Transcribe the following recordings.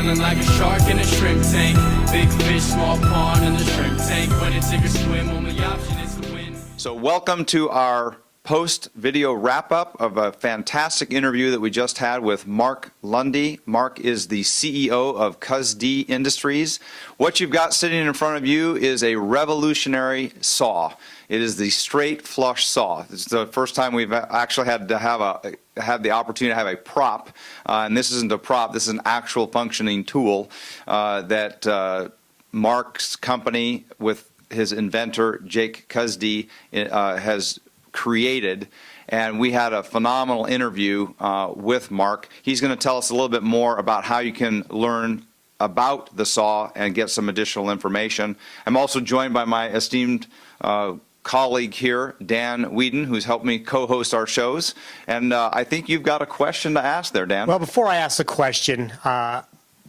feeling like a shark in a shrimp tank. Big fish, small pond in the shrimp tank. When it's sink or swim, only option is to win. So welcome to our post-video wrap-up of a fantastic interview that we just had with Mark Lunde. Mark is the CEO of CUSD Industries. What you've got sitting in front of you is a revolutionary saw. It is the straight flush saw. It's the first time we've actually had to have the opportunity to have a prop, and this isn't a prop. This is an actual functioning tool that Mark's company with his inventor Jake CUSD has created, and we had a phenomenal interview with Mark. He's going to tell us a little bit more about how you can learn about the saw and get some additional information. I'm also joined by my esteemed colleague here, Dan Whedon, who's helped me co-host our shows, and I think you've got a question to ask there, Dan. Well, before I ask the question,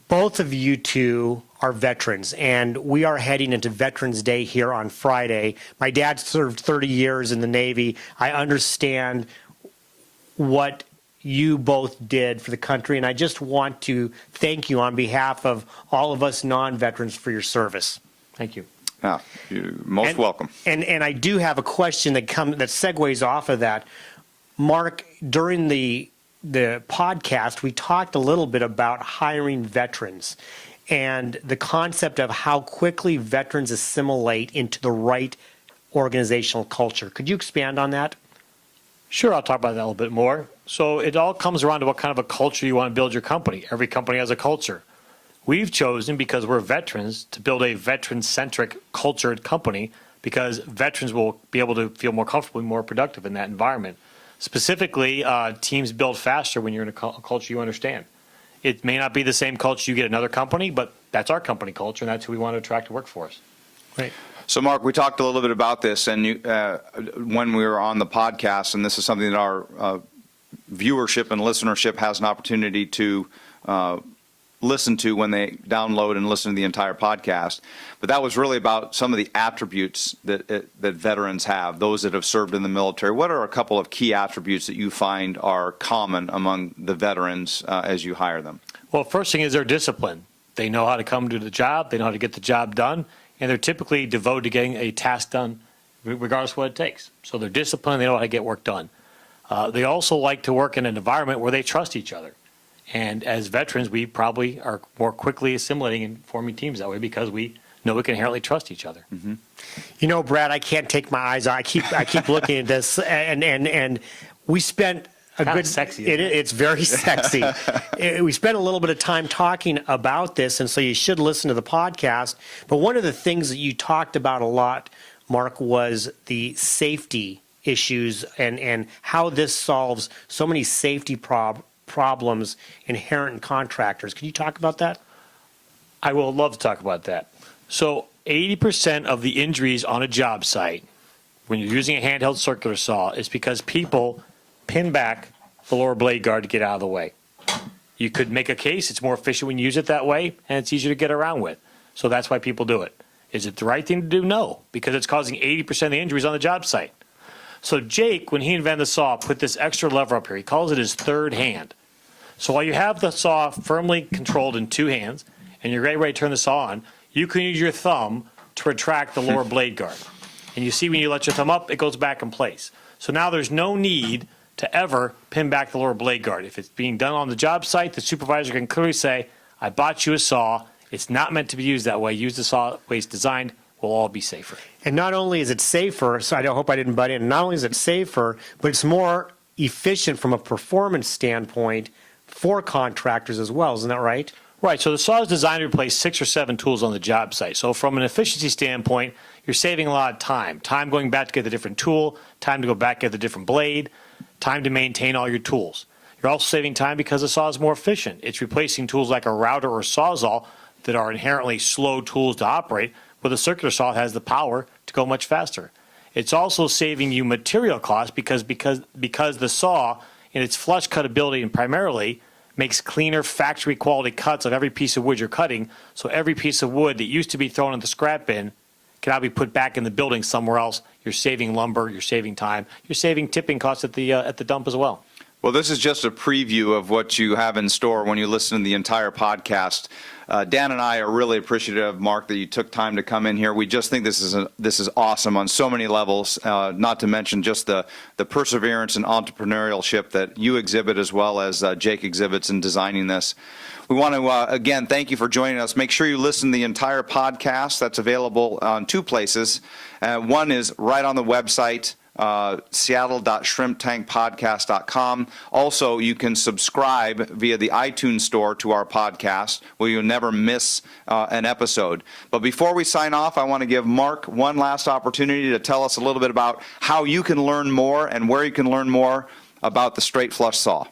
both of you two are veterans, and we are heading into Veterans Day here on Friday. My dad served 30 years in the Navy. I understand what you both did for the country, and I just want to thank you on behalf of all of us non-veterans for your service. Thank you. Yeah, you're most welcome. And I do have a question that segues off of that. Mark, during the podcast, we talked a little bit about hiring veterans and the concept of how quickly veterans assimilate into the right organizational culture. Could you expand on that? Sure, I'll talk about that a little bit more. So it all comes around to what kind of a culture you want to build your company. Every company has a culture. We've chosen, because we're veterans, to build a veteran-centric cultured company because veterans will be able to feel more comfortable and more productive in that environment. Specifically, teams build faster when you're in a culture you understand. It may not be the same culture you get at another company, but that's our company culture, and that's who we want to attract to work for us. Right. So, Mark, we talked a little bit about this, and when we were on the podcast, and this is something that our viewership and listenership has an opportunity to listen to when they download and listen to the entire podcast. But that was really about some of the attributes that veterans have, those that have served in the military. What are a couple of key attributes that you find are common among the veterans as you hire them? Well, first thing is their discipline. They know how to come to the job, they know how to get the job done, and they're typically devoted to getting a task done regardless of what it takes. So they're disciplined, they know how to get work done. They also like to work in an environment where they trust each other. And as veterans, we probably are more quickly assimilating and forming teams that way because we know we can inherently trust each other. Mm-hmm. You know, Brad, I can't take my eyes off. I keep looking at this, and we spent a kind good. Of sexy. It's very sexy. We spent a little bit of time talking about this, and so you should listen to the podcast. But one of the things that you talked about a lot, Mark, was the safety issues and how this solves so many safety problems inherent in contractors. Can you talk about that? I will love to talk about that. So 80% of the injuries on a job site when you're using a handheld circular saw is because people pin back the lower blade guard to get out of the way. You could make a case it's more efficient when you use it that way, and it's easier to get around with. So that's why people do it. Is it the right thing to do? No, because it's causing 80% of the injuries on the job site. So Jake, when he invented the saw, put this extra lever up here. He calls it his third hand. So while you have the saw firmly controlled in two hands and you're ready to turn the saw on, you can use your thumb to retract the lower blade guard. And you see when you let your thumb up, it goes back in place. So now there's no need to ever pin back the lower blade guard. If it's being done on the job site, the supervisor can clearly say, I bought you a saw. It's not meant to be used that way. Use the saw the way it's designed. We'll all be safer. And not only is it safer, so I hope I didn't butt in, not only is it safer, but it's more efficient from a performance standpoint for contractors as well, isn't that right? Right, so the saw is designed to replace 6 or 7 tools on the job site. So from an efficiency standpoint, you're saving a lot of time. Time going back to get the different tool, time to go back get the different blade, time to maintain all your tools. You're also saving time because the saw is more efficient. It's replacing tools like a router or sawzall that are inherently slow tools to operate, where the circular saw has the power to go much faster. It's also saving you material costs because the saw, in its flush cut ability and primarily, makes cleaner factory quality cuts of every piece of wood you're cutting. So every piece of wood that used to be thrown in the scrap bin can now be put back in the building somewhere else. You're saving lumber, you're saving time, you're saving tipping costs at the dump as well. Well, this is just a preview of what you have in store when you listen to the entire podcast. Dan and I are really appreciative, Mark, that you took time to come in here. We just think this is awesome on so many levels, not to mention just the perseverance and entrepreneurship that you exhibit as well as Jake exhibits in designing this. We want to, again, thank you for joining us. Make sure you listen to the entire podcast. That's available on two places. One is right on the website, seattle.shrimptankpodcast.com. Also, you can subscribe via the iTunes store to our podcast where you'll never miss an episode. But before we sign off, I want to give Mark one last opportunity to tell us a little bit about how you can learn more and where you can learn more about the straight flush saw.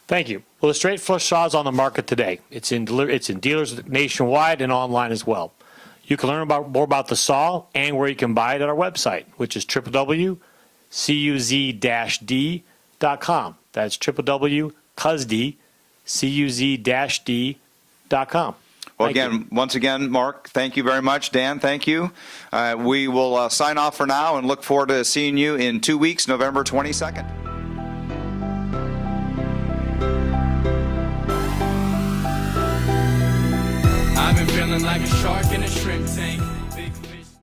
Thank you. Well, the straight flush saw is on the market today. It's in dealers nationwide and online as well. You can learn more about the saw and where you can buy it at our website, which is www.cuz-d.com. That's www.cuz-d.com. Well, once again, Mark, thank you very much. Dan, thank you. We will sign off for now and look forward to seeing you in 2 weeks, November 22nd. I've been feeling like a shark in a shrimp tank.